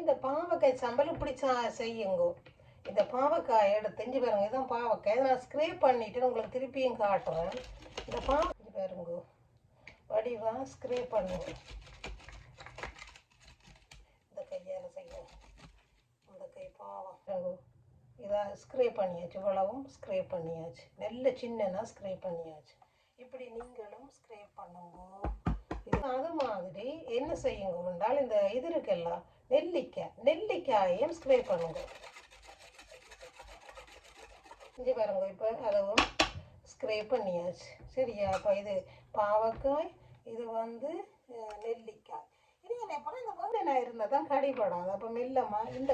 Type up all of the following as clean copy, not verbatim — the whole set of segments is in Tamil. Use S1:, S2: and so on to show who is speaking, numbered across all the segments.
S1: இந்த பாவக்காய் சம்பல் இப்படி செய்யுங்க. இந்த பாவக்காய் எடுத்து இஞ்சி பாருங்க, இதுதான் பாவக்காய். இதை நான் ஸ்க்ரேப் பண்ணிவிட்டு உங்களுக்கு திருப்பியும் காட்டுறேன். இந்த பாவக்காய் பாருங்க வடிவாக ஸ்க்ரேப் பண்ணுங்க. இந்த கையால் செய்யும். இந்த கை பாவம் இதை ஸ்க்ரேப் பண்ணியாச்சு. இவ்வளவும் ஸ்க்ரேப் பண்ணியாச்சு. நல்ல சின்னனா ஸ்க்ரேப் பண்ணியாச்சு. இப்படி நீங்களும் ஸ்க்ரேப் பண்ணுங்க. இது அது மாதிரி என்ன செய்யுங்க என்றால் இந்த இது இருக்குல்ல நெல்லிக்காயையும் ஸ்க்ரேப் பண்ணுங்க. இஞ்சி பாருங்க, இப்போ அதுவும் ஸ்க்ரேப் பண்ணியாச்சு. சரியா? அப்போ இது பாவக்காய், இது நெல்லிக்காய். இது அப்புறம் இந்த நான் இருந்தால் தான் கடிபடாது. அப்போ மெல்லமாக இந்த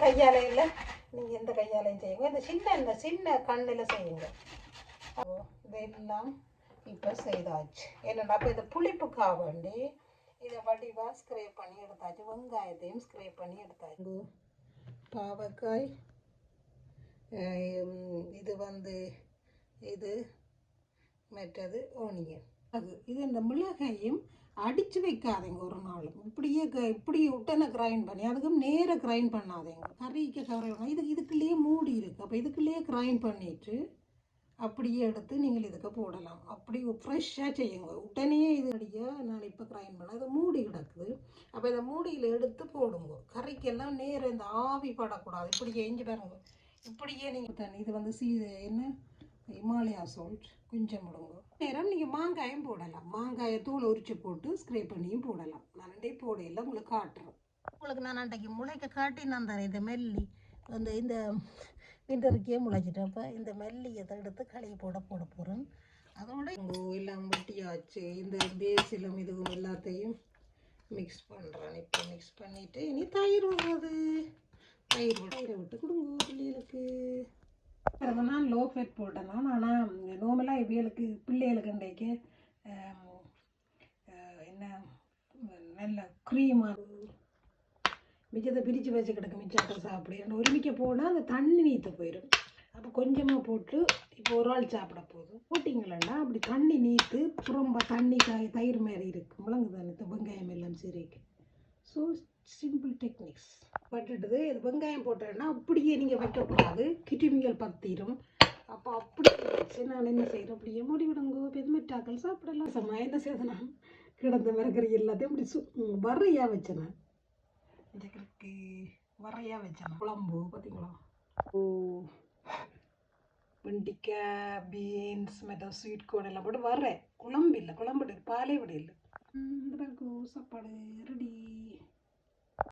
S1: கையால் இல்லை, நீங்கள் இந்த கையாலையும் செய்யுங்க. இந்த சின்ன கண்ணில் செய்யுங்க. அப்போ இதெல்லாம் இப்போ செய்தாச்சு. என்னென்னா அப்போ இதை புளிப்புக்காக வேண்டி இதை வடிவாக ஸ்க்ரேப் பண்ணி எடுத்தாச்சு. வெங்காயத்தையும் ஸ்க்ரேப் பண்ணி எடுத்தாச்சு. பாவக்காய், இது மற்றது ஓனியன். இது இந்த மிளகாயும் அடித்து வைக்காதீங்க ஒரு நாளும். இப்படி உடனே கிரைண்ட் பண்ணி அதுக்கும் நேராக கிரைண்ட் பண்ணாதீங்க. கறிக்கு இதுக்குள்ளேயே மூடி இருக்குது. அப்போ இதுக்குள்ளேயே கிரைண்ட் பண்ணிவிட்டு அப்படியே எடுத்து நீங்கள் இதுக்கு போடலாம். அப்படி ஃப்ரெஷ்ஷாக செய்யுங்க. உடனே இது அடியாக நான் இப்போ கிரைண்ட் பண்ண இதை மூடி கிடக்குது. அப்போ இதை மூடியில் எடுத்து போடுங்க. கறிக்கெல்லாம் நேரம் இந்த ஆவி படக்கூடாது. இப்படி செஞ்சு பாருங்க. இப்படியே நீங்கள் தண்ணி இது என்ன இமாலயா சால்ட் கொஞ்சம் விடுங்க. நேரம் நீங்கள் மாங்காயும் போடலாம். மாங்காயை தூள் உரிச்சு போட்டு ஸ்க்ரேப் பண்ணியும் போடலாம். நான் ரெண்டே போடையில் உங்களுக்கு காட்டுறேன். உங்களுக்கு நான் அன்றைக்கு முளைக்க காட்டி நான் தரேன். இந்த மெல்லி இந்த விண்டருக்கே முளைச்சிட்டேன். அப்போ இந்த மெல்லியத்தை எடுத்து கழுவி போட போகிறேன். அதோட எல்லாம் வெட்டியாச்சு. இந்த பேசிலும் இதுவும் எல்லாத்தையும் மிக்ஸ் பண்ணுறேன். இப்போ மிக்ஸ் பண்ணிவிட்டு இனி தயிர் விடுறது. தயிரை விட்டு கொடுங்க பிள்ளைகளுக்கு. நான் லோ ஃபேட் போட்டேன். ஆனால் நார்மலாக இவைகளுக்கு பிள்ளைகளுக்கு இன்றைக்கு என்ன நல்ல க்ரீமாக மிச்சத்தை பிரித்து வச்சு கிடக்கு. மிச்சத்தை சாப்பிடு ஒருமிக்க போனால் அந்த தண்ணி நீத்து போயிடும். அப்போ கொஞ்சமாக போட்டு இப்போ ஒரு ஆள் சாப்பிட போதும் போட்டிங்களா அப்படி தண்ணி நீத்து ரொம்ப தண்ணி தயிர் மாதிரி இருக்கும். முழங்கு தானே வெங்காயம் எல்லாம் சரிக்கு. ஸோ சிம்பிள் டெக்னிக்ஸ் பட்டுடுது. இது வெங்காயம் போட்டேன்னா அப்படியே நீங்கள் வைக்கக்கூடாது. கிருமிகள் பத்திரும். அப்போ அப்படி வச்சு நான் என்ன செய்கிறேன், அப்படியே மூடி விடுங்க. பெருமைட்டாக்கள் சாப்பிடலாம். என்ன செய்த நான் கிடந்த மிரக்கறி எல்லாத்தையும் இப்படி வரையாக வச்சேன். மிரக்கறிக்கு வரையாக வச்சேன். குழம்பு பார்த்தீங்களா? வெண்டிக்காய், பீன்ஸ், மற்ற ஸ்வீட் கோன் எல்லாம் போட்டு வரேன். குழம்பு இல்லை, குழம்பு பாலே விட இல்லை. இந்த சாப்பாடு ரெடி.